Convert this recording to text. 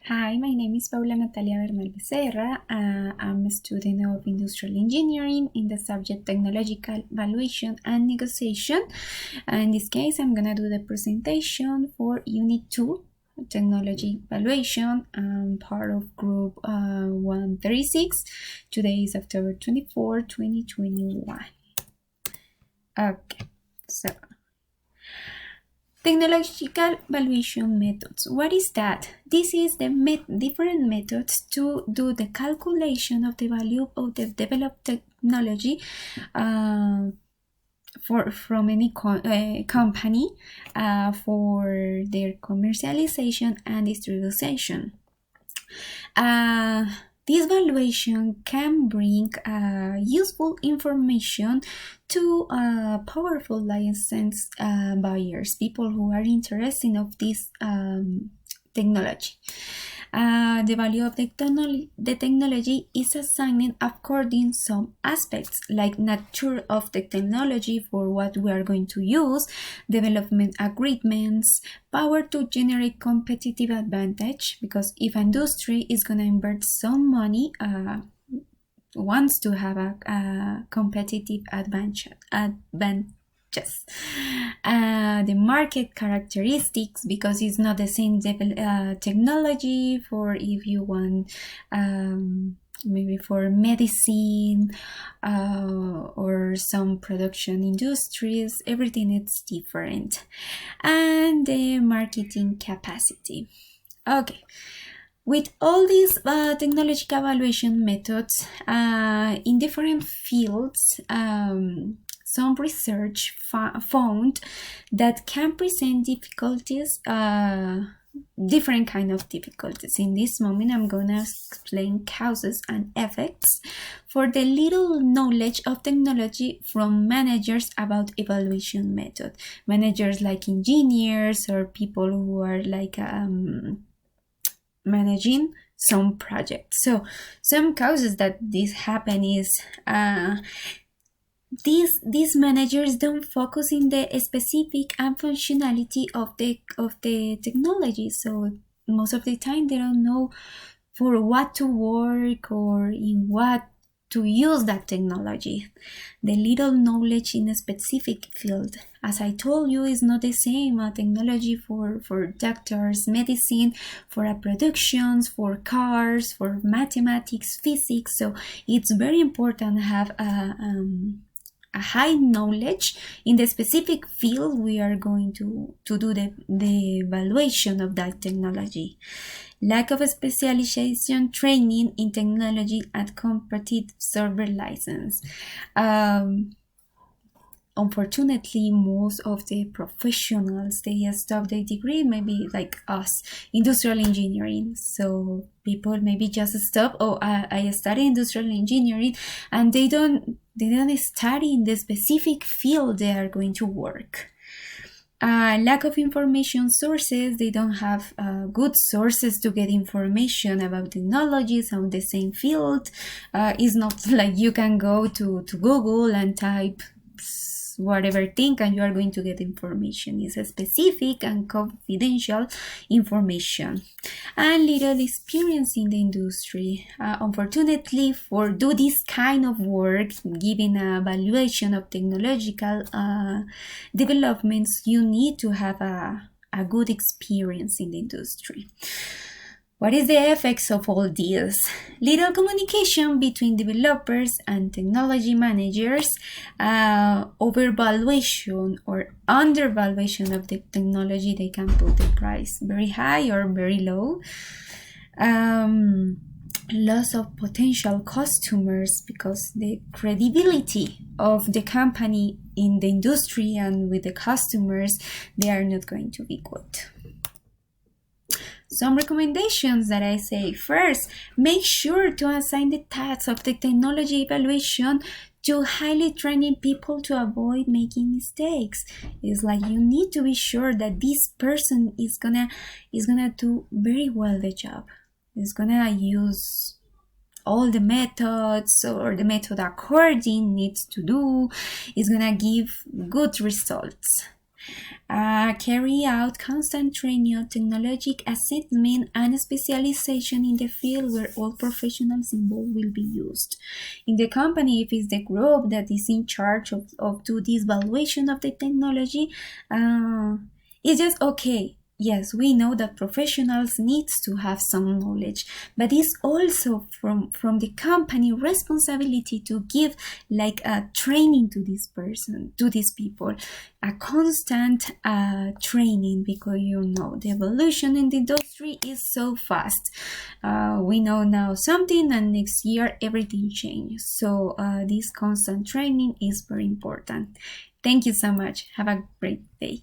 Hi, my name is Paula Natalia Bernal Becerra. I'm a student of industrial engineering in the subject Technological Valuation and Negotiation. In this case, I'm gonna do the presentation for Unit 2, Technology Valuation. I'm part of Group 136. Today is October 24, 2021. Okay, so technological valuation methods. What is that? This is the different methods to do the calculation of the value of the developed technology from any company for their commercialization and distribution. This valuation can bring useful information to powerful license buyers, people who are interested of this technology. The value of the technology is assigned according to some aspects, like nature of the technology for what we are going to use, development agreements, power to generate competitive advantage, because if industry is going to invest some money, wants to have a competitive advantage. The market characteristics, because it's not the same technology for if you want maybe for medicine or some production industries, everything is different. And the marketing capacity. Okay. With all these technological evaluation methods in different fields, some research found that can present difficulties, different kind of difficulties. In this moment, I'm going to explain causes and effects for the little knowledge of technology from managers about evaluation method. Managers like engineers or people who are like managing some projects. So some causes that this happen is these managers don't focus in the specific and functionality of the technology. So most of the time they don't know for what to work or in what to use that technology. The little knowledge in a specific field, as I told you, is not the same technology for doctors, medicine, for productions, for cars, for mathematics, physics. So it's very important to have a high knowledge in the specific field we are going to do the evaluation of that technology. Lack of specialization training in technology and competitive server license. Unfortunately, most of the professionals, they stop their degree, maybe like us, industrial engineering. So people maybe just stop, I study industrial engineering, and they don't study in the specific field they are going to work. Lack of information sources, they don't have good sources to get information about technologies on the same field. It's not like you can go to Google and type whatever thing and you are going to get information. It's a specific and confidential information. And little experience in the industry. Unfortunately, for do this kind of work, giving a evaluation of technological developments, you need to have a good experience in the industry. What is the effects of all this? Little communication between developers and technology managers, overvaluation or undervaluation of the technology. They can put the price very high or very low. Loss of potential customers, because the credibility of the company in the industry and with the customers, they are not going to be good. Some recommendations that I say: first, make sure to assign the tasks of the technology evaluation to highly trained people to avoid making mistakes. It's like you need to be sure that this person is gonna do very well the job. Is gonna use all the methods or the method according needs to do. Is gonna give good results. Carry out constant training, technological assessment, and specialization in the field where all professionals involved will be used. In the company, if it's the group that is in charge of do this valuation of the technology, it's just okay. Yes, we know that professionals needs to have some knowledge, but it's also from the company responsibility to give like a training to this person, to these people, a constant training, because you know the evolution in the industry is so fast. We know now something, and next year everything changes. So this constant training is very important. Thank you so much. Have a great day.